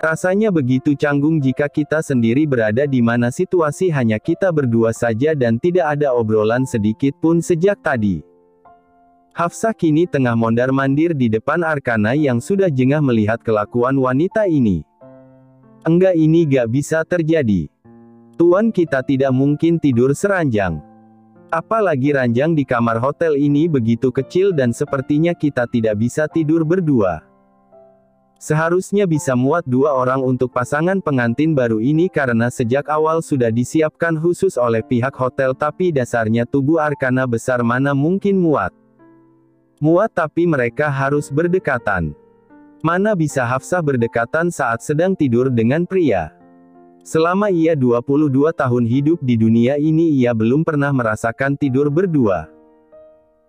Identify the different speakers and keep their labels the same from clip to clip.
Speaker 1: Rasanya begitu canggung jika kita sendiri berada di mana situasi hanya kita berdua saja dan tidak ada obrolan sedikit pun sejak tadi. Hafsah kini tengah mondar-mandir di depan Arkana yang sudah jengah melihat kelakuan wanita ini. Enggak, ini gak bisa terjadi. Tuan, kita tidak mungkin tidur seranjang. Apalagi ranjang di kamar hotel ini begitu kecil dan sepertinya kita tidak bisa tidur berdua. Seharusnya bisa muat 2 orang untuk pasangan pengantin baru ini karena sejak awal sudah disiapkan khusus oleh pihak hotel, tapi dasarnya tubuh Arkana besar, mana mungkin muat. Muat tapi mereka harus berdekatan. Mana bisa Hafsah berdekatan saat sedang tidur dengan pria? Selama ia 22 tahun hidup di dunia ini ia belum pernah merasakan tidur berdua.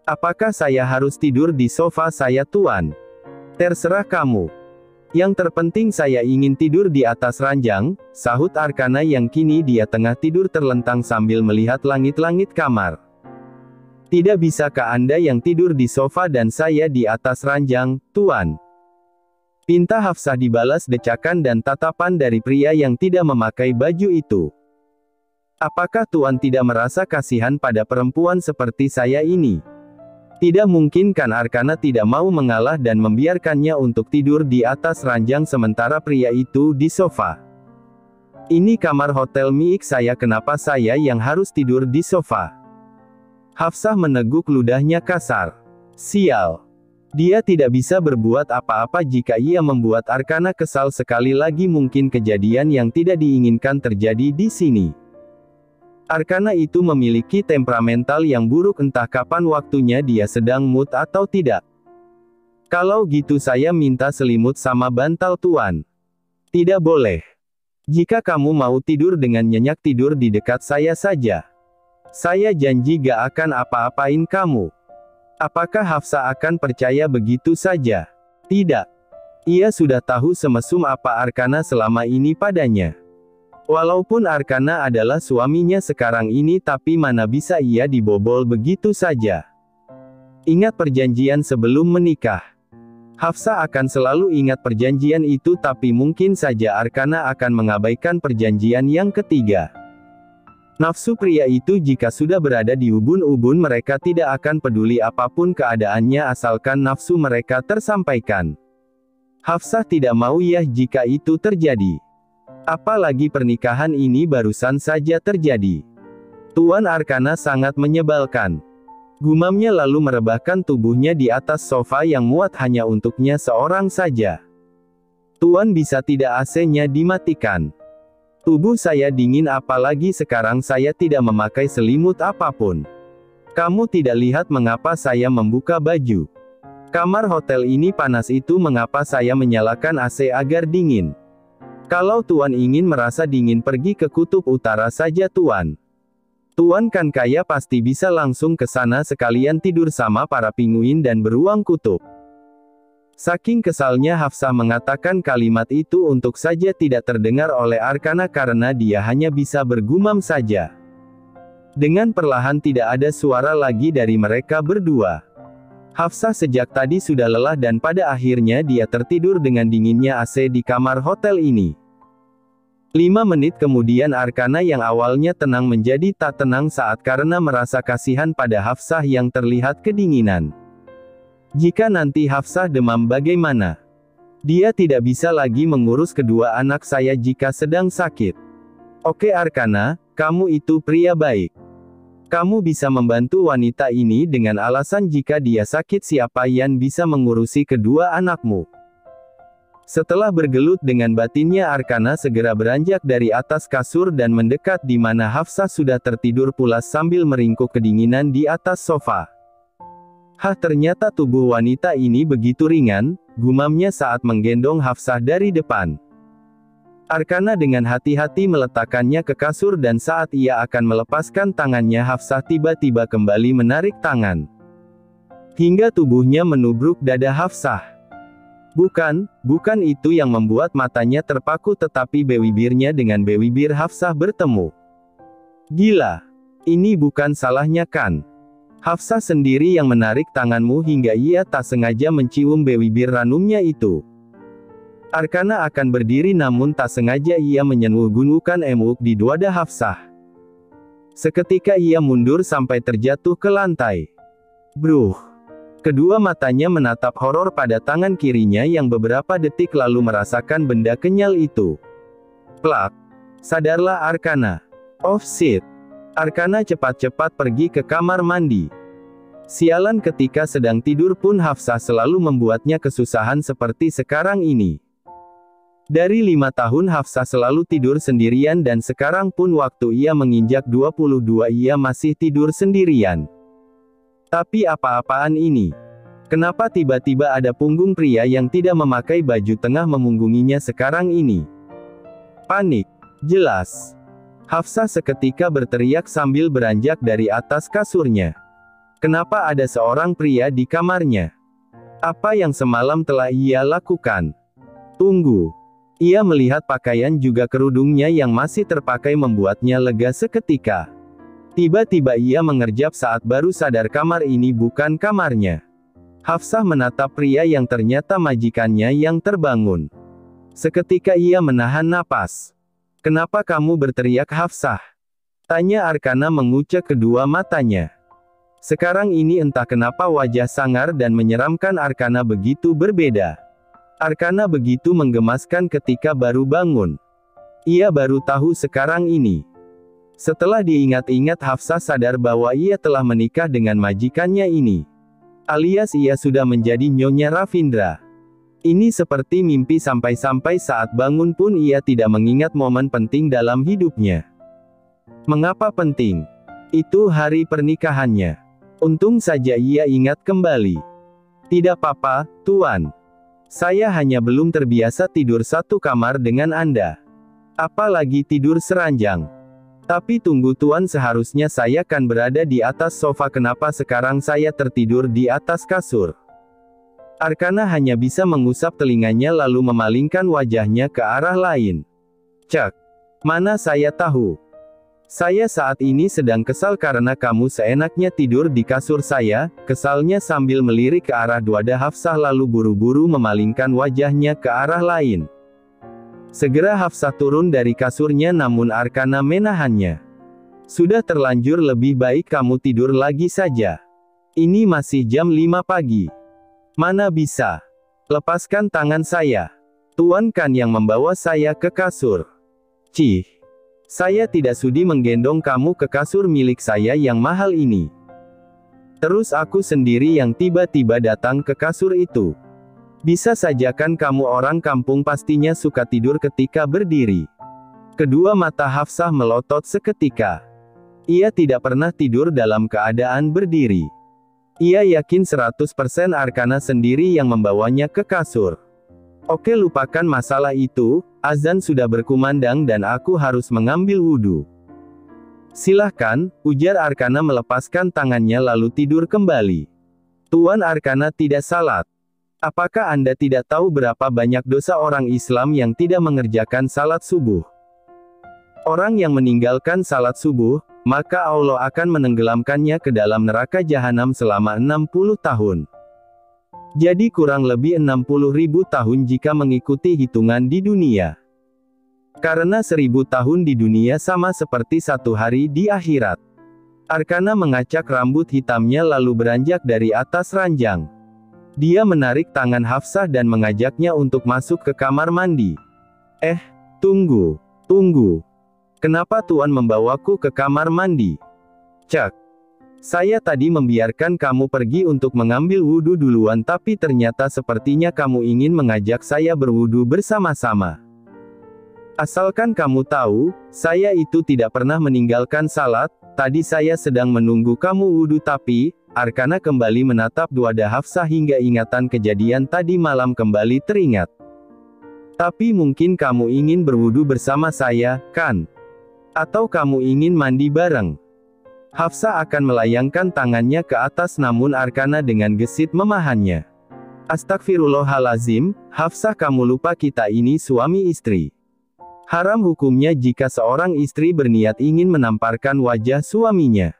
Speaker 1: Apakah saya harus tidur di sofa saya, Tuan? Terserah kamu. Yang terpenting saya ingin tidur di atas ranjang, sahut Arkana yang kini dia tengah tidur terlentang sambil melihat langit-langit kamar. Tidak bisakah Anda yang tidur di sofa dan saya di atas ranjang, Tuan? Pinta Hafsah dibalas decakan dan tatapan dari pria yang tidak memakai baju itu. Apakah Tuan tidak merasa kasihan pada perempuan seperti saya ini? Tidak mungkin kan Arkana tidak mau mengalah dan membiarkannya untuk tidur di atas ranjang sementara pria itu di sofa. Ini kamar hotel milik saya, kenapa saya yang harus tidur di sofa? Hafsah meneguk ludahnya kasar. Sial. Dia tidak bisa berbuat apa-apa jika ia membuat Arkana kesal. Sekali lagi mungkin kejadian yang tidak diinginkan terjadi di sini. Arkana itu memiliki temperamental yang buruk, entah kapan waktunya dia sedang mood atau tidak. Kalau gitu saya minta selimut sama bantal, Tuan. Tidak boleh. Jika kamu mau tidur dengan nyenyak, tidur di dekat saya saja. Saya janji gak akan apa-apain kamu. Apakah Hafsah akan percaya begitu saja? Tidak. Ia sudah tahu semesum apa Arkana selama ini padanya. Walaupun Arkana adalah suaminya sekarang ini, tapi mana bisa ia dibobol begitu saja. Ingat perjanjian sebelum menikah. Hafsah akan selalu ingat perjanjian itu, tapi mungkin saja Arkana akan mengabaikan perjanjian yang ketiga. Nafsu pria itu jika sudah berada di ubun-ubun mereka tidak akan peduli apapun keadaannya asalkan nafsu mereka tersampaikan. Hafsah tidak mau ya jika itu terjadi. Apalagi pernikahan ini barusan saja terjadi. Tuan, Arkana sangat menyebalkan. Gumamnya lalu merebahkan tubuhnya di atas sofa yang muat hanya untuknya seorang saja. Tuan, bisa tidak AC-nya dimatikan? Tubuh saya dingin, apalagi sekarang saya tidak memakai selimut apapun. Kamu tidak lihat mengapa saya membuka baju? Kamar hotel ini panas, itu mengapa saya menyalakan AC agar dingin? Kalau Tuan ingin merasa dingin, pergi ke kutub utara saja, Tuan. Tuan kan kaya, pasti bisa langsung ke sana sekalian tidur sama para pinguin dan beruang kutub. Saking kesalnya Hafsah mengatakan kalimat itu untuk saja tidak terdengar oleh Arkana karena dia hanya bisa bergumam saja. Dengan perlahan tidak ada suara lagi dari mereka berdua. Hafsah sejak tadi sudah lelah dan pada akhirnya dia tertidur dengan dinginnya AC di kamar hotel ini. 5 menit kemudian Arkana yang awalnya tenang menjadi tak tenang saat karena merasa kasihan pada Hafsah yang terlihat kedinginan. Jika nanti Hafsah demam bagaimana? Dia tidak bisa lagi mengurus kedua anak saya jika sedang sakit. Oke Arkana, kamu itu pria baik. Kamu bisa membantu wanita ini dengan alasan jika dia sakit siapa yang bisa mengurusi kedua anakmu. Setelah bergelut dengan batinnya Arkana segera beranjak dari atas kasur dan mendekat di mana Hafsah sudah tertidur pulas sambil meringkuk kedinginan di atas sofa. Hah, ternyata tubuh wanita ini begitu ringan, gumamnya saat menggendong Hafsah dari depan. Arkana dengan hati-hati meletakkannya ke kasur dan saat ia akan melepaskan tangannya Hafsah tiba-tiba kembali menarik tangan. Hingga tubuhnya menubruk dada Hafsah. Bukan itu yang membuat matanya terpaku tetapi bibirnya dengan bibir Hafsah bertemu. Gila. Ini bukan salahnya kan? Hafsah sendiri yang menarik tanganmu hingga ia tak sengaja mencium bibir ranumnya itu. Arkana akan berdiri namun tak sengaja ia menyentuh-gunungkan emuk di dada Hafsah. Seketika ia mundur sampai terjatuh ke lantai. Bruh. Kedua matanya menatap horor pada tangan kirinya yang beberapa detik lalu merasakan benda kenyal itu. Plak. Sadarlah Arkana. Oh shit. Arkana cepat-cepat pergi ke kamar mandi. Sialan, ketika sedang tidur pun Hafsah selalu membuatnya kesusahan seperti sekarang ini. Dari 5 tahun Hafsah selalu tidur sendirian dan sekarang pun waktu ia menginjak 22 ia masih tidur sendirian. Tapi apa-apaan ini? Kenapa tiba-tiba ada punggung pria yang tidak memakai baju tengah memunggunginya sekarang ini? Panik. Jelas. Hafsah seketika berteriak sambil beranjak dari atas kasurnya. Kenapa ada seorang pria di kamarnya? Apa yang semalam telah ia lakukan? Tunggu. Ia melihat pakaian juga kerudungnya yang masih terpakai membuatnya lega seketika. Tiba-tiba ia mengerjap saat baru sadar kamar ini bukan kamarnya. Hafsah menatap pria yang ternyata majikannya yang terbangun. Seketika ia menahan napas. Kenapa kamu berteriak Hafsah? Tanya Arkana mengucek kedua matanya. Sekarang ini entah kenapa wajah sangar dan menyeramkan Arkana begitu berbeda. Arkana begitu menggemaskan ketika baru bangun. Ia baru tahu sekarang ini. Setelah diingat-ingat Hafsah sadar bahwa ia telah menikah dengan majikannya ini. Alias ia sudah menjadi Nyonya Ravindra. Ini seperti mimpi sampai-sampai saat bangun pun ia tidak mengingat momen penting dalam hidupnya. Mengapa penting? Itu hari pernikahannya. Untung saja ia ingat kembali. Tidak apa-apa, Tuan. Saya hanya belum terbiasa tidur satu kamar dengan Anda. Apalagi tidur seranjang. Tapi tunggu Tuan, seharusnya saya kan berada di atas sofa, kenapa sekarang saya tertidur di atas kasur? Arkana hanya bisa mengusap telinganya lalu memalingkan wajahnya ke arah lain. Cek. Mana saya tahu. Saya saat ini sedang kesal karena kamu seenaknya tidur di kasur saya, kesalnya sambil melirik ke arah dada Hafsah lalu buru-buru memalingkan wajahnya ke arah lain. Segera Hafsah turun dari kasurnya namun Arkana menahannya. Sudah terlanjur, lebih baik kamu tidur lagi saja. Ini masih jam 5 pagi. Mana bisa. Lepaskan tangan saya. Tuan kan yang membawa saya ke kasur. Cih. Saya tidak sudi menggendong kamu ke kasur milik saya yang mahal ini. Terus aku sendiri yang tiba-tiba datang ke kasur itu. Bisa saja kan kamu orang kampung, pastinya suka tidur ketika berdiri. Kedua mata Hafsah melotot seketika. Ia tidak pernah tidur dalam keadaan berdiri. Ia yakin 100% Arkana sendiri yang membawanya ke kasur. Oke, lupakan masalah itu, azan sudah berkumandang dan aku harus mengambil wudhu. Silahkan, ujar Arkana melepaskan tangannya lalu tidur kembali. Tuan, Arkana tidak salat. Apakah Anda tidak tahu berapa banyak dosa orang Islam yang tidak mengerjakan salat subuh? Orang yang meninggalkan salat subuh, maka Allah akan menenggelamkannya ke dalam neraka jahanam selama 60 tahun. Jadi kurang lebih 60.000 tahun jika mengikuti hitungan di dunia. Karena 1000 tahun di dunia sama seperti 1 hari di akhirat. Arkana mengacak rambut hitamnya lalu beranjak dari atas ranjang. Dia menarik tangan Hafsah dan mengajaknya untuk masuk ke kamar mandi. Tunggu. Kenapa Tuan membawaku ke kamar mandi? Cek. Saya tadi membiarkan kamu pergi untuk mengambil wudhu duluan, tapi ternyata sepertinya kamu ingin mengajak saya berwudhu bersama-sama. Asalkan kamu tahu, saya itu tidak pernah meninggalkan salat. Tadi saya sedang menunggu kamu wudhu tapi, Arkana kembali menatap dada Hafsah hingga ingatan kejadian tadi malam kembali teringat. Tapi mungkin kamu ingin berwudhu bersama saya, kan? Atau kamu ingin mandi bareng? Hafsah akan melayangkan tangannya ke atas namun Arkana dengan gesit memahannya. Astagfirullahalazim, Hafsah, kamu lupa kita ini suami istri. Haram hukumnya jika seorang istri berniat ingin menamparkan wajah suaminya.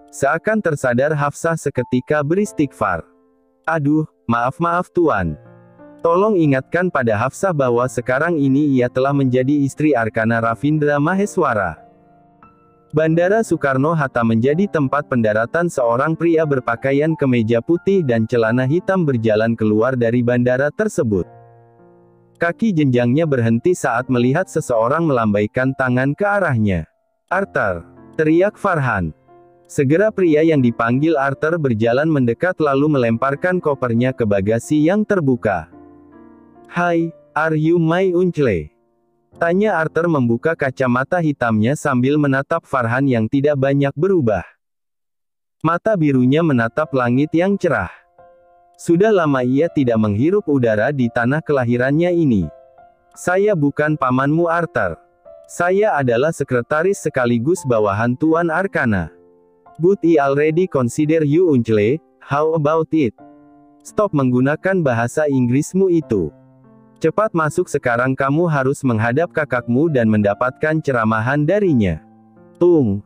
Speaker 1: Seakan tersadar Hafsah seketika beristighfar. Aduh, maaf Tuan. Tolong ingatkan pada Hafsah bahwa sekarang ini ia telah menjadi istri Arkana Ravindra Maheswara. Bandara Soekarno-Hatta menjadi tempat pendaratan seorang pria berpakaian kemeja putih dan celana hitam berjalan keluar dari bandara tersebut. Kaki jenjangnya berhenti saat melihat seseorang melambaikan tangan ke arahnya. "Arthur!" teriak Farhan. Segera pria yang dipanggil Arthur berjalan mendekat lalu melemparkan kopernya ke bagasi yang terbuka. "Hai, are you my uncle?" tanya Arthur membuka kacamata hitamnya sambil menatap Farhan yang tidak banyak berubah. Mata birunya menatap langit yang cerah. Sudah lama ia tidak menghirup udara di tanah kelahirannya ini. "Saya bukan pamanmu Arthur. Saya adalah sekretaris sekaligus bawahan Tuan Arkana. But I already consider you uncle, how about it? Stop menggunakan bahasa Inggrismu itu. Cepat masuk sekarang, kamu harus menghadap kakakmu dan mendapatkan ceramahan darinya." "Tung!"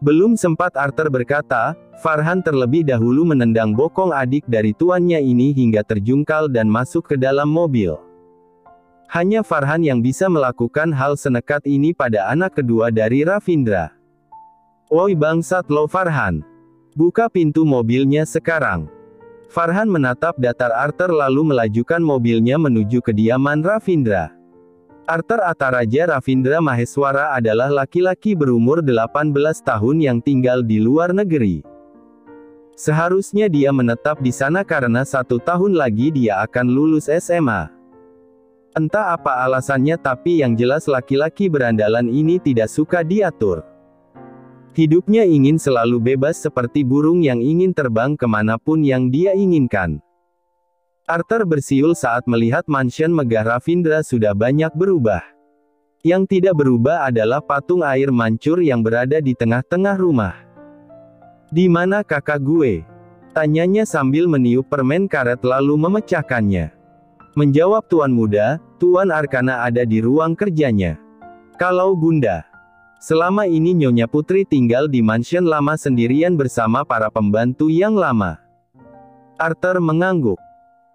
Speaker 1: Belum sempat Arthur berkata, Farhan terlebih dahulu menendang bokong adik dari tuannya ini hingga terjungkal dan masuk ke dalam mobil. Hanya Farhan yang bisa melakukan hal senekat ini pada anak kedua dari Ravindra. "Woi bangsat lo Farhan. Buka pintu mobilnya sekarang." Farhan menatap datar Arthur lalu melajukan mobilnya menuju kediaman Ravindra. Arthur Ataraja Ravindra Maheswara adalah laki-laki berumur 18 tahun yang tinggal di luar negeri. Seharusnya dia menetap di sana karena 1 tahun lagi dia akan lulus SMA. Entah apa alasannya tapi yang jelas laki-laki berandalan ini tidak suka diatur. Hidupnya ingin selalu bebas seperti burung yang ingin terbang kemanapun yang dia inginkan. Arthur bersiul saat melihat mansion megah Ravindra sudah banyak berubah. Yang tidak berubah adalah patung air mancur yang berada di tengah-tengah rumah. "Di mana kakak gue?" tanyanya sambil meniup permen karet lalu memecahkannya. Menjawab tuan muda, Tuan Arkana ada di ruang kerjanya. "Kalau Bunda. Selama ini Nyonya Putri tinggal di mansion lama sendirian bersama para pembantu yang lama." Arthur mengangguk.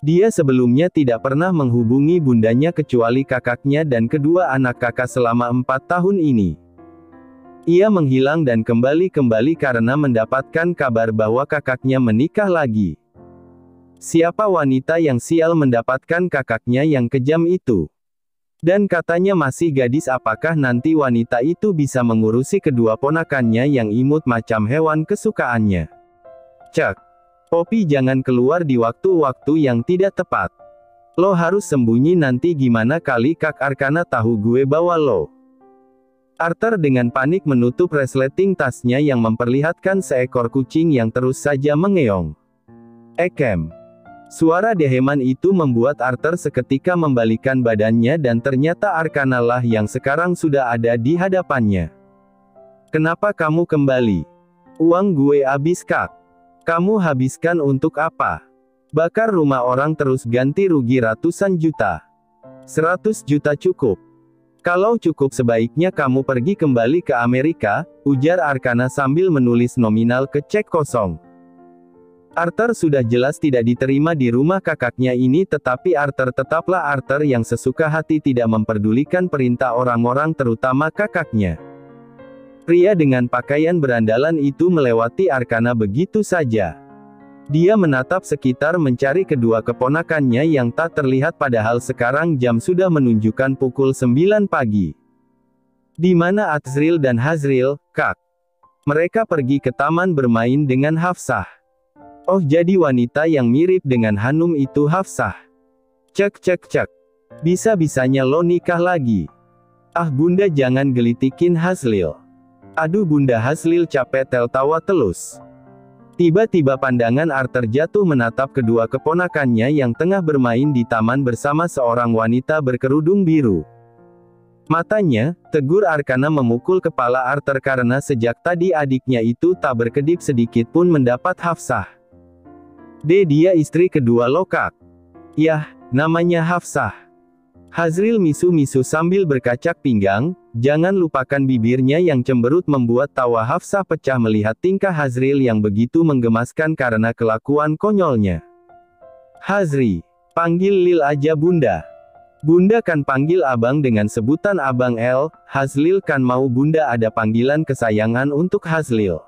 Speaker 1: Dia sebelumnya tidak pernah menghubungi bundanya kecuali kakaknya dan kedua anak kakak selama 4 tahun ini. Ia menghilang dan kembali karena mendapatkan kabar bahwa kakaknya menikah lagi. Siapa wanita yang sial mendapatkan kakaknya yang kejam itu? Dan katanya masih gadis, apakah nanti wanita itu bisa mengurusi kedua ponakannya yang imut macam hewan kesukaannya? "Cek. Poppy jangan keluar di waktu-waktu yang tidak tepat. Lo harus sembunyi, nanti gimana kali Kak Arkana tahu gue bawa lo." Arthur dengan panik menutup resleting tasnya yang memperlihatkan seekor kucing yang terus saja mengeong. "Ekem." Suara deheman itu membuat Arthur seketika membalikkan badannya dan ternyata Arkana lah yang sekarang sudah ada di hadapannya. "Kenapa kamu kembali? Uang gue habis Kak." "Kamu habiskan untuk apa? Bakar rumah orang terus ganti rugi ratusan juta." "100 juta cukup. Kalau cukup sebaiknya kamu pergi kembali ke Amerika," ujar Arkana sambil menulis nominal ke cek kosong. Arthur sudah jelas tidak diterima di rumah kakaknya ini, tetapi Arthur tetaplah Arthur yang sesuka hati tidak memperdulikan perintah orang-orang terutama kakaknya. Pria dengan pakaian berandalan itu melewati Arkana begitu saja. Dia menatap sekitar mencari kedua keponakannya yang tak terlihat padahal sekarang jam sudah menunjukkan pukul 9 pagi. "Di mana Azril dan Hazril, Kak?" "Mereka pergi ke taman bermain dengan Hafsah." "Oh, jadi wanita yang mirip dengan Hanum itu Hafsah. Cek. Bisa-bisanya lo nikah lagi." "Ah Bunda jangan gelitikin Hazril." "Aduh Bunda." Hazril capek tertawa telus. Tiba-tiba pandangan Arthur jatuh menatap kedua keponakannya yang tengah bermain di taman bersama seorang wanita berkerudung biru. Matanya, tegur Arkana memukul kepala Arthur karena sejak tadi adiknya itu tak berkedip sedikit pun mendapat Hafsah. Dia istri kedua lo Kak." "Yah, namanya Hafsah." Hazril misu-misu sambil berkacak pinggang, jangan lupakan bibirnya yang cemberut membuat tawa Hafsah pecah melihat tingkah Hazril yang begitu menggemaskan karena kelakuan konyolnya. "Hazri, Panggil Lil aja Bunda. Bunda kan panggil abang dengan sebutan Abang L, Hazlil kan mau Bunda ada panggilan kesayangan untuk Hazlil.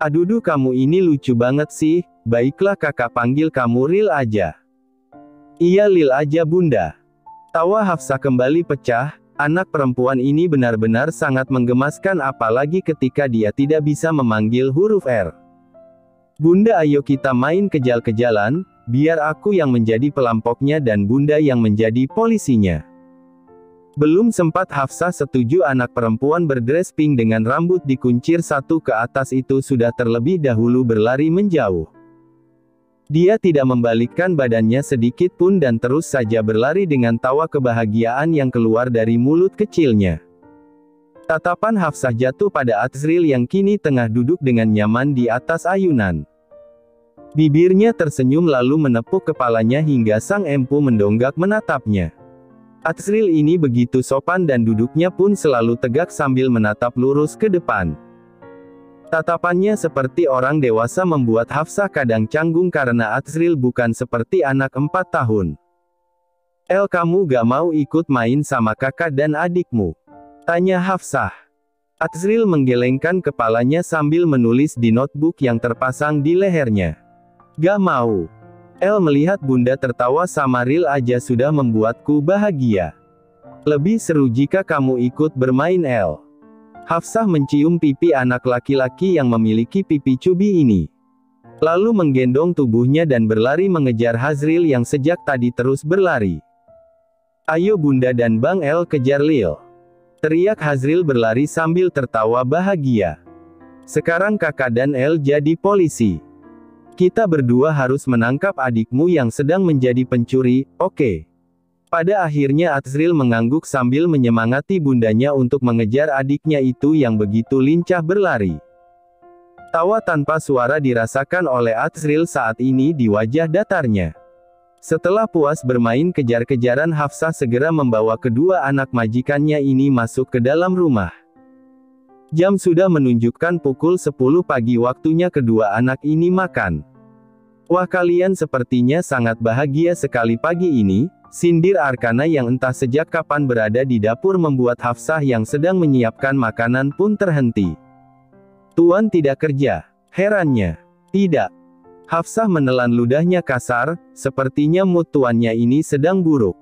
Speaker 1: Aduh kamu ini lucu banget sih, baiklah kakak panggil kamu Lil aja. Iya Lil aja Bunda. Tawa Hafsah kembali pecah, anak perempuan ini benar-benar sangat menggemaskan apalagi ketika dia tidak bisa memanggil huruf R. Bunda ayo kita main kejal-kejalan, biar aku yang menjadi perampoknya dan Bunda yang menjadi polisinya. Belum sempat Hafsah setuju anak perempuan berdres pink dengan rambut dikuncir satu ke atas itu sudah terlebih dahulu berlari menjauh. Dia tidak membalikkan badannya sedikit pun dan terus saja berlari dengan tawa kebahagiaan yang keluar dari mulut kecilnya. Tatapan Hafsah jatuh pada Azril yang kini tengah duduk dengan nyaman di atas ayunan. Bibirnya tersenyum lalu menepuk kepalanya hingga sang empu mendonggak menatapnya. Azril ini begitu sopan dan duduknya pun selalu tegak sambil menatap lurus ke depan. Tatapannya seperti orang dewasa membuat Hafsah kadang canggung karena Azril bukan seperti anak 4 tahun. El kamu gak mau ikut main sama kakak dan adikmu? Tanya Hafsah. Azril menggelengkan kepalanya sambil menulis di notebook yang terpasang di lehernya. Gak mau. El melihat Bunda tertawa sama Lil aja sudah membuatku bahagia. Lebih seru jika kamu ikut bermain El. Hafsah mencium pipi anak laki-laki yang memiliki pipi cubi ini. Lalu menggendong tubuhnya dan berlari mengejar Hazril yang sejak tadi terus berlari. Ayo Bunda dan Bang El kejar Lil. Teriak Hazril berlari sambil tertawa bahagia. Sekarang kakak dan El jadi polisi. Kita berdua harus menangkap adikmu yang sedang menjadi pencuri, oke? Pada akhirnya Azril mengangguk sambil menyemangati bundanya untuk mengejar adiknya itu yang begitu lincah berlari. Tawa tanpa suara dirasakan oleh Azril saat ini di wajah datarnya. Setelah puas bermain kejar-kejaran Hafsah segera membawa kedua anak majikannya ini masuk ke dalam rumah. Jam sudah menunjukkan pukul 10 pagi waktunya kedua anak ini makan. Wah kalian sepertinya sangat bahagia sekali pagi ini, sindir Arkana yang entah sejak kapan berada di dapur membuat Hafsah yang sedang menyiapkan makanan pun terhenti. Tuan tidak kerja, herannya. Tidak. Hafsah menelan ludahnya kasar, sepertinya mood tuannya ini sedang buruk.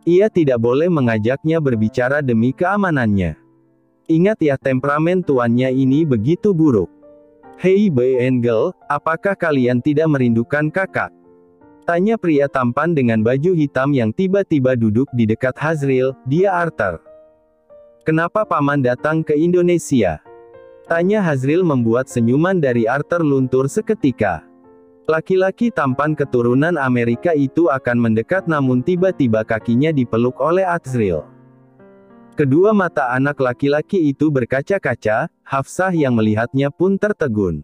Speaker 1: Ia tidak boleh mengajaknya berbicara demi keamanannya. Ingat ya temperamen tuannya ini begitu buruk. Hei boy and girl, apakah kalian tidak merindukan kakak? Tanya pria tampan dengan baju hitam yang tiba-tiba duduk di dekat Hazril, dia Arthur. Kenapa paman datang ke Indonesia? Tanya Hazril membuat senyuman dari Arthur luntur seketika. Laki-laki tampan keturunan Amerika itu akan mendekat namun tiba-tiba kakinya dipeluk oleh Azril. Kedua mata anak laki-laki itu berkaca-kaca, Hafsah yang melihatnya pun tertegun.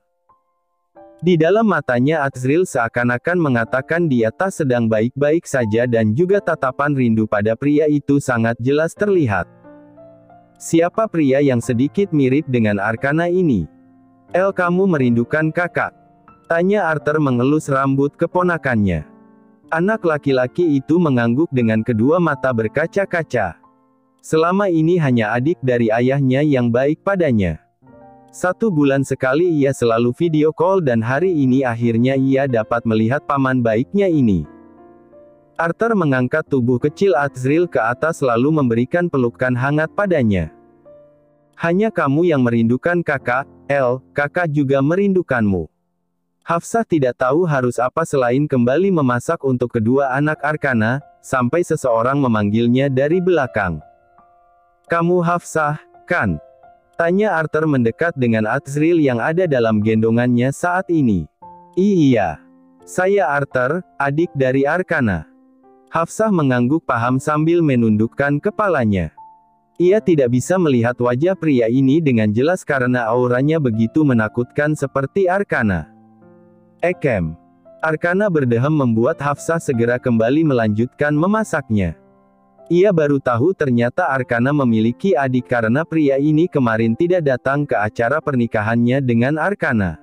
Speaker 1: Di dalam matanya Azril seakan-akan mengatakan dia tak sedang baik-baik saja dan juga tatapan rindu pada pria itu sangat jelas terlihat. Siapa pria yang sedikit mirip dengan Arkana ini? El kamu merindukan kakak? Tanya Arthur mengelus rambut keponakannya. Anak laki-laki itu mengangguk dengan kedua mata berkaca-kaca. Selama ini hanya adik dari ayahnya yang baik padanya. 1 bulan sekali ia selalu video call dan hari ini akhirnya ia dapat melihat paman baiknya ini. Arthur mengangkat tubuh kecil Azril ke atas lalu memberikan pelukan hangat padanya. Hanya kamu yang merindukan kakak, El, kakak juga merindukanmu. Hafsah tidak tahu harus apa selain kembali memasak untuk kedua anak Arkana, sampai seseorang memanggilnya dari belakang. Kamu Hafsah, kan? Tanya Arthur mendekat dengan Azril yang ada dalam gendongannya saat ini. Iya. Saya Arthur, adik dari Arkana. Hafsah mengangguk paham sambil menundukkan kepalanya. Ia tidak bisa melihat wajah pria ini dengan jelas karena auranya begitu menakutkan seperti Arkana. Ekem. Arkana berdehem membuat Hafsah segera kembali melanjutkan memasaknya. Ia baru tahu ternyata Arkana memiliki adik karena pria ini kemarin tidak datang ke acara pernikahannya dengan Arkana.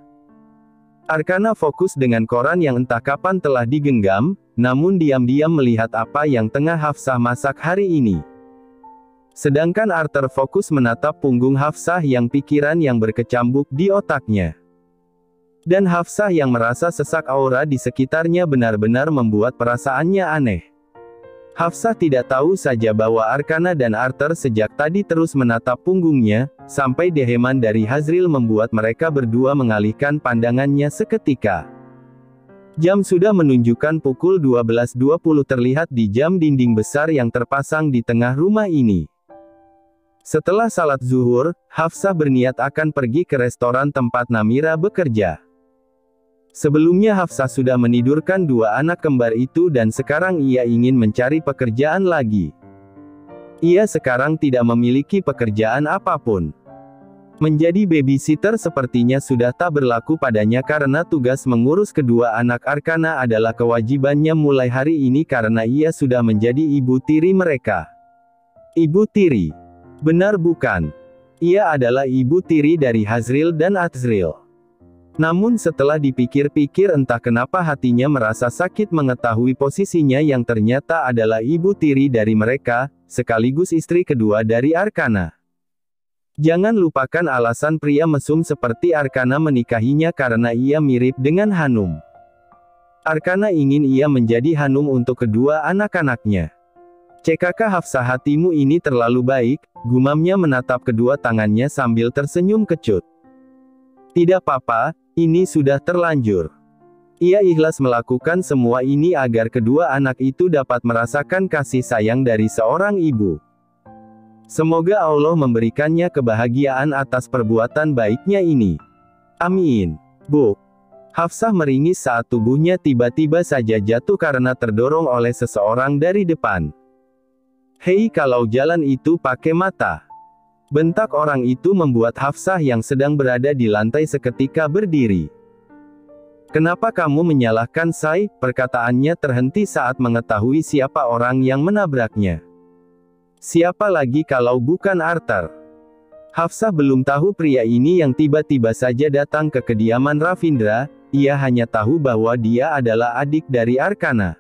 Speaker 1: Arkana fokus dengan koran yang entah kapan telah digenggam, namun diam-diam melihat apa yang tengah Hafsah masak hari ini. Sedangkan Arthur fokus menatap punggung Hafsah yang pikiran yang berkecambuk di otaknya. Dan Hafsah yang merasa sesak aura di sekitarnya benar-benar membuat perasaannya aneh. Hafsah tidak tahu saja bahwa Arkana dan Arthur sejak tadi terus menatap punggungnya, sampai deheman dari Hazril membuat mereka berdua mengalihkan pandangannya seketika. Jam sudah menunjukkan pukul 12.20 terlihat di jam dinding besar yang terpasang di tengah rumah ini. Setelah salat zuhur, Hafsah berniat akan pergi ke restoran tempat Namira bekerja. Sebelumnya Hafsah sudah menidurkan dua anak kembar itu dan sekarang ia ingin mencari pekerjaan lagi. Ia sekarang tidak memiliki pekerjaan apapun. Menjadi babysitter sepertinya sudah tak berlaku padanya karena tugas mengurus kedua anak Arkana adalah kewajibannya mulai hari ini karena ia sudah menjadi ibu tiri mereka. Ibu tiri? Benar bukan? Ia adalah ibu tiri dari Hazril dan Azril. Namun setelah dipikir-pikir entah kenapa hatinya merasa sakit mengetahui posisinya yang ternyata adalah ibu tiri dari mereka, sekaligus istri kedua dari Arkana. Jangan lupakan alasan pria mesum seperti Arkana menikahinya karena ia mirip dengan Hanum. Arkana ingin ia menjadi Hanum untuk kedua anak-anaknya. "CKK Hafsah, hatimu ini terlalu baik," gumamnya menatap kedua tangannya sambil tersenyum kecut. "Tidak apa-apa, ini sudah terlanjur." Ia ikhlas melakukan semua ini agar kedua anak itu dapat merasakan kasih sayang dari seorang ibu. Semoga Allah memberikannya kebahagiaan atas perbuatan baiknya ini. Amin. Bu. Hafsah meringis saat tubuhnya tiba-tiba saja jatuh karena terdorong oleh seseorang dari depan. "Hei, kalau jalan itu pakai mata." Bentak orang itu membuat Hafsah yang sedang berada di lantai seketika berdiri. "Kenapa kamu menyalahkan saya?" Perkataannya terhenti saat mengetahui siapa orang yang menabraknya. Siapa lagi kalau bukan Arthur? Hafsah belum tahu pria ini yang tiba-tiba saja datang ke kediaman Ravindra, ia hanya tahu bahwa dia adalah adik dari Arkana.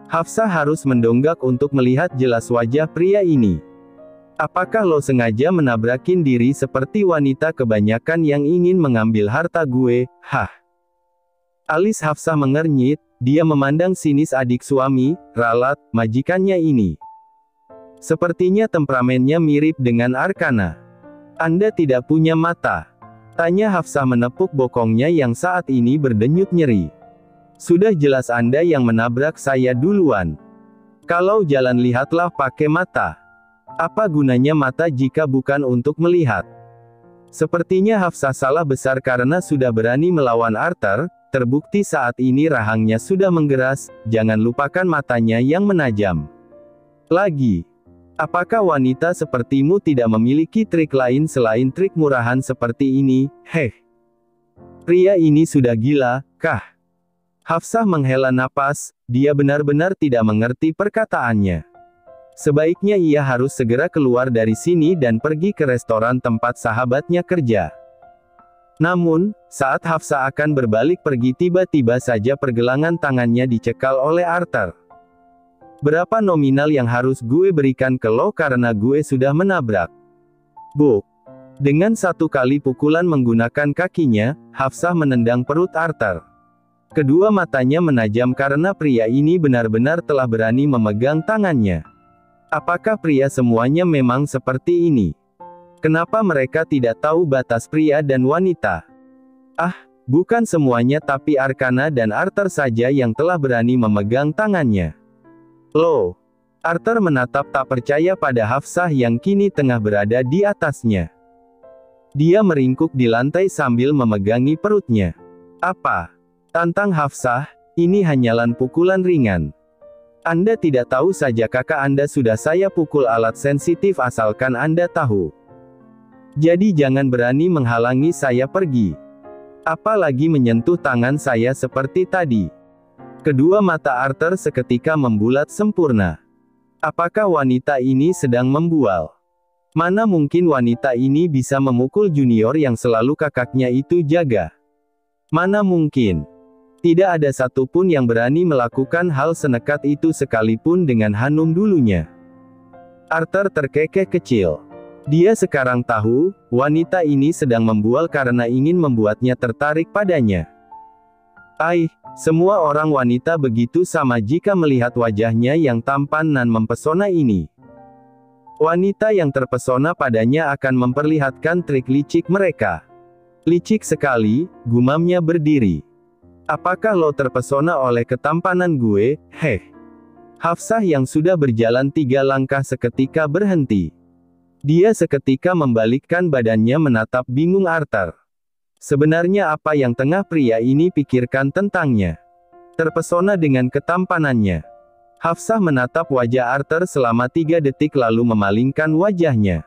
Speaker 1: Hafsah harus mendongak untuk melihat jelas wajah pria ini. "Apakah lo sengaja menabrakin diri seperti wanita kebanyakan yang ingin mengambil harta gue, hah?" Alis Hafsah mengernyit, dia memandang sinis adik suami, Ralat, majikannya ini. Sepertinya temperamennya mirip dengan Arkana. "Anda tidak punya mata?" tanya Hafsah menepuk bokongnya yang saat ini berdenyut nyeri. "Sudah jelas Anda yang menabrak saya duluan. Kalau jalan lihatlah pakai mata. Apa gunanya mata jika bukan untuk melihat?" Sepertinya Hafsah salah besar karena sudah berani melawan Arthur, terbukti saat ini rahangnya sudah menggeras, jangan lupakan matanya yang menajam. Lagi. Apakah wanita sepertimu tidak memiliki trik lain selain trik murahan seperti ini, heh? Pria ini sudah gila, kah? Hafsah menghela napas, dia benar-benar tidak mengerti perkataannya. Sebaiknya ia harus segera keluar dari sini dan pergi ke restoran tempat sahabatnya kerja. Namun, saat Hafsah akan berbalik pergi tiba-tiba saja pergelangan tangannya dicekal oleh Arthur. "Berapa nominal yang harus gue berikan ke lo karena gue sudah menabrak?" "Bu." Dengan satu kali pukulan menggunakan kakinya, Hafsah menendang perut Arthur. Kedua matanya menajam karena pria ini benar-benar telah berani memegang tangannya. Apakah pria semuanya memang seperti ini? Kenapa mereka tidak tahu batas pria dan wanita? Ah, bukan semuanya tapi Arkana dan Arthur saja yang telah berani memegang tangannya. "Lo." Arthur menatap tak percaya pada Hafsah yang kini tengah berada di atasnya. Dia meringkuk di lantai sambil memegangi perutnya. "Apa?" tantang Hafsah, "ini hanyalah pukulan ringan. Anda tidak tahu saja kakak Anda sudah saya pukul alat sensitif asalkan Anda tahu. Jadi jangan berani menghalangi saya pergi. Apalagi menyentuh tangan saya seperti tadi." Kedua mata Arthur seketika membulat sempurna. Apakah wanita ini sedang membual? Mana mungkin wanita ini bisa memukul junior yang selalu kakaknya itu jaga? Mana mungkin. Tidak ada satupun yang berani melakukan hal senekat itu sekalipun dengan Hanum dulunya. Arthur terkekeh kecil. Dia sekarang tahu, wanita ini sedang membual karena ingin membuatnya tertarik padanya. Semua orang wanita begitu sama jika melihat wajahnya yang tampan dan mempesona ini. Wanita yang terpesona padanya akan memperlihatkan trik licik mereka. Licik sekali, gumamnya berdiri. Apakah lo terpesona oleh ketampanan gue, heh? Hafsah yang sudah berjalan 3 langkah seketika berhenti. Dia seketika membalikkan badannya menatap bingung Arthur. Sebenarnya apa yang tengah pria ini pikirkan tentangnya? Terpesona dengan ketampanannya. Hafsah menatap wajah Arthur selama 3 detik lalu memalingkan wajahnya.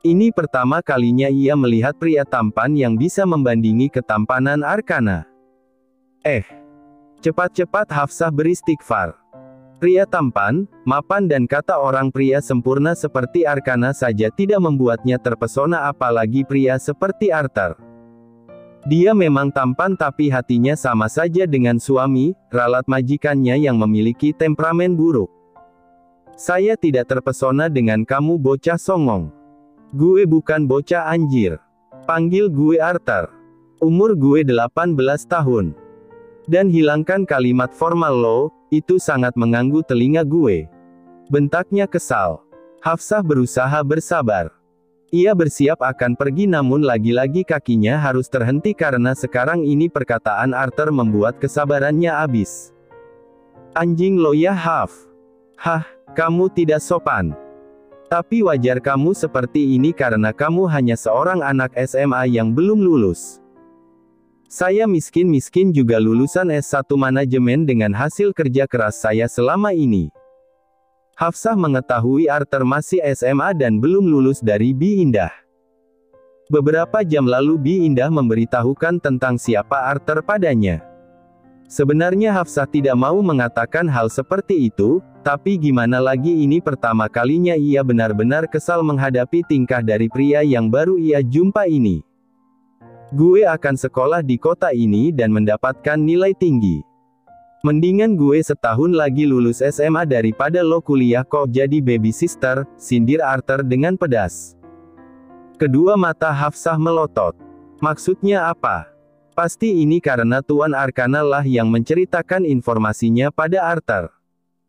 Speaker 1: Ini pertama kalinya ia melihat pria tampan yang bisa membandingi ketampanan Arkana. Cepat-cepat Hafsah beristighfar. Pria tampan, mapan dan kata orang pria sempurna seperti Arkana saja tidak membuatnya terpesona apalagi pria seperti Arthur. Dia memang tampan tapi hatinya sama saja dengan suami, ralat majikannya yang memiliki temperamen buruk. Saya tidak terpesona dengan kamu bocah songong. Gue bukan bocah anjir. Panggil gue Arthur. Umur gue 18 tahun. Dan hilangkan kalimat formal lo, itu sangat mengganggu telinga gue. Bentaknya kesal. Hafsah berusaha bersabar. Ia bersiap akan pergi namun lagi-lagi kakinya harus terhenti karena sekarang ini perkataan Arthur membuat kesabarannya habis. Anjing lo ya Haf. Kamu tidak sopan. Tapi wajar kamu seperti ini karena kamu hanya seorang anak SMA yang belum lulus. Saya miskin-miskin juga lulusan S1 manajemen dengan hasil kerja keras saya selama ini. Hafsah mengetahui Arthur masih SMA dan belum lulus dari Bi Indah. Beberapa jam lalu Bi Indah memberitahukan tentang siapa Arthur padanya. Sebenarnya Hafsah tidak mau mengatakan hal seperti itu, tapi gimana lagi ini pertama kalinya ia benar-benar kesal menghadapi tingkah dari pria yang baru ia jumpa ini. Gue akan sekolah di kota ini dan mendapatkan nilai tinggi. Mendingan gue setahun lagi lulus SMA daripada lo kuliah kok jadi baby sister, sindir Arthur dengan pedas. Kedua mata Hafsah melotot. Maksudnya apa? Pasti ini karena Tuan Arkana lah yang menceritakan informasinya pada Arthur.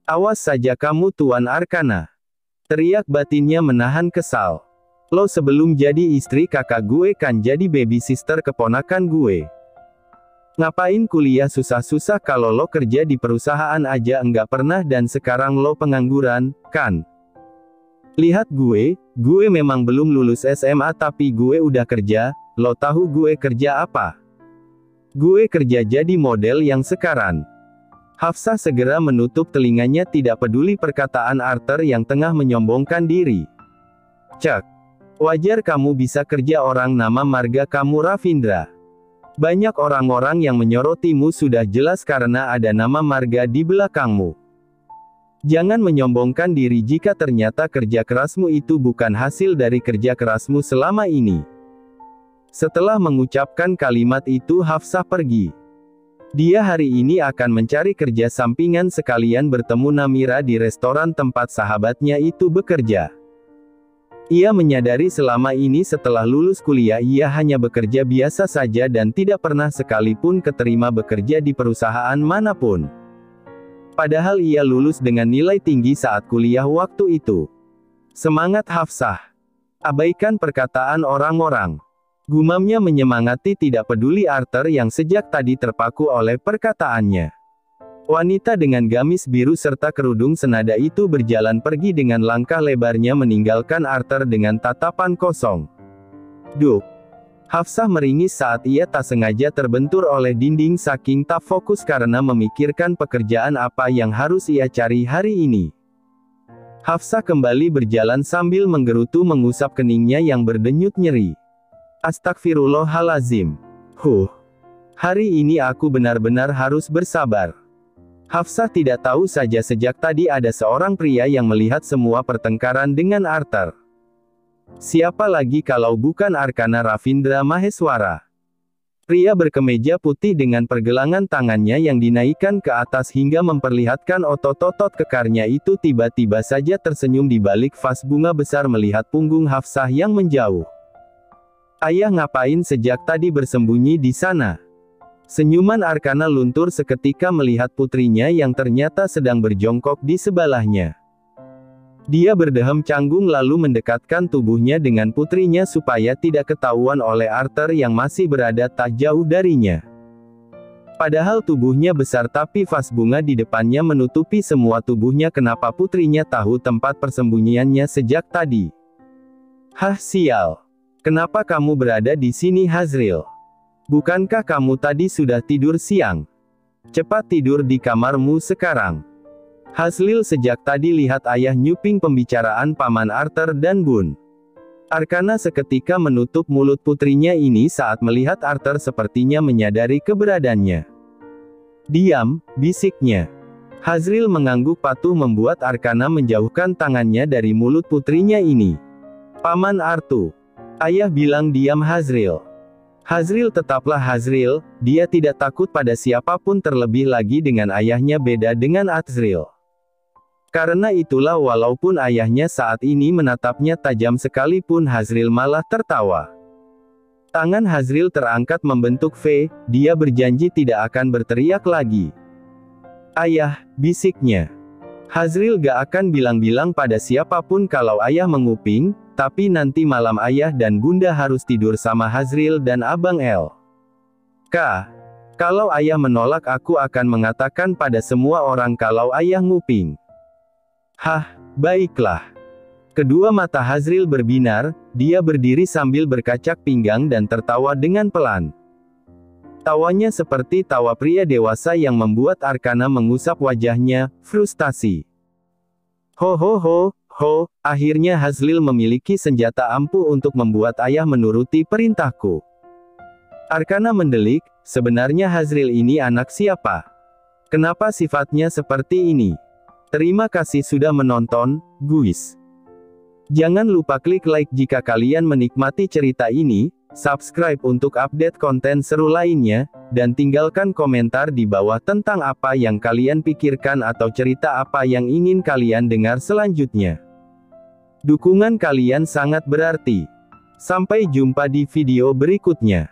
Speaker 1: Awas saja kamu Tuan Arkana. Teriak batinnya menahan kesal. Lo sebelum jadi istri kakak gue kan jadi baby sister keponakan gue. Ngapain kuliah susah-susah kalau lo kerja di perusahaan aja enggak pernah dan sekarang lo pengangguran, kan? Lihat gue memang belum lulus SMA tapi gue udah kerja, lo tahu gue kerja apa? Gue kerja jadi model yang sekarang. Hafsah segera menutup telinganya tidak peduli perkataan Arthur yang tengah menyombongkan diri. Cek. Wajar kamu bisa kerja orang nama marga kamu Ravindra. Banyak orang-orang yang menyorotimu sudah jelas karena ada nama marga di belakangmu. Jangan menyombongkan diri jika ternyata kerja kerasmu itu bukan hasil dari kerja kerasmu selama ini. Setelah mengucapkan kalimat itu Hafsah pergi. Dia hari ini akan mencari kerja sampingan sekalian bertemu Namira di restoran tempat sahabatnya itu bekerja. Ia menyadari selama ini setelah lulus kuliah ia hanya bekerja biasa saja dan tidak pernah sekalipun keterima bekerja di perusahaan manapun. Padahal ia lulus dengan nilai tinggi saat kuliah waktu itu. Semangat Hafsah. Abaikan perkataan orang-orang. Gumamnya menyemangati tidak peduli Arthur yang sejak tadi terpaku oleh perkataannya. Wanita dengan gamis biru serta kerudung senada itu berjalan pergi dengan langkah lebarnya meninggalkan Arthur dengan tatapan kosong. Duh! Hafsah meringis saat ia tak sengaja terbentur oleh dinding saking tak fokus karena memikirkan pekerjaan apa yang harus ia cari hari ini. Hafsah kembali berjalan sambil menggerutu mengusap keningnya yang berdenyut nyeri. Astagfirullahalazim. Hari ini aku benar-benar harus bersabar. Hafsah tidak tahu saja sejak tadi ada seorang pria yang melihat semua pertengkaran dengan Arthur. Siapa lagi kalau bukan Arkana Ravindra Maheswara? Pria berkemeja putih dengan pergelangan tangannya yang dinaikkan ke atas hingga memperlihatkan otot-otot kekarnya itu tiba-tiba saja tersenyum di balik vas bunga besar melihat punggung Hafsah yang menjauh. "Ayah ngapain sejak tadi bersembunyi di sana?" Senyuman Arkana luntur seketika melihat putrinya yang ternyata sedang berjongkok di sebelahnya. Dia berdehem canggung lalu mendekatkan tubuhnya dengan putrinya supaya tidak ketahuan oleh Arthur yang masih berada tak jauh darinya. Padahal tubuhnya besar tapi vas bunga di depannya menutupi semua tubuhnya. Kenapa putrinya tahu tempat persembunyiannya sejak tadi? "Hah, sial. Kenapa kamu berada di sini, Hazril? Bukankah kamu tadi sudah tidur siang? Cepat tidur di kamarmu sekarang." Hazril sejak tadi lihat ayah nyuping pembicaraan Paman Arthur dan Bun. Arkana seketika menutup mulut putrinya ini saat melihat Arthur sepertinya menyadari keberadaannya. "Diam," bisiknya. Hazril mengangguk patuh membuat Arkana menjauhkan tangannya dari mulut putrinya ini. "Paman Arthur. Ayah bilang diam, Hazril." Hazril tetaplah Hazril, dia tidak takut pada siapapun terlebih lagi dengan ayahnya beda dengan Azril. Karena itulah walaupun ayahnya saat ini menatapnya tajam sekalipun Hazril malah tertawa. Tangan Hazril terangkat membentuk V, dia berjanji tidak akan berteriak lagi. "Ayah," bisiknya. Hazril gak akan bilang-bilang pada siapapun kalau ayah menguping, tapi nanti malam ayah dan bunda harus tidur sama Hazril dan Abang El. Kalau ayah menolak aku akan mengatakan pada semua orang kalau ayah nguping." "Hah, baiklah." Kedua mata Hazril berbinar, dia berdiri sambil berkacak pinggang dan tertawa dengan pelan. Tawanya seperti tawa pria dewasa yang membuat Arkana mengusap wajahnya, frustasi. "Ho ho ho, ho, akhirnya Hazril memiliki senjata ampuh untuk membuat ayah menuruti perintahku." Arkana mendelik, sebenarnya Hazril ini anak siapa? Kenapa sifatnya seperti ini? Terima kasih sudah menonton, guys. Jangan lupa klik like jika kalian menikmati cerita ini, subscribe untuk update konten seru lainnya, dan tinggalkan komentar di bawah tentang apa yang kalian pikirkan atau cerita apa yang ingin kalian dengar selanjutnya. Dukungan kalian sangat berarti. Sampai jumpa di video berikutnya.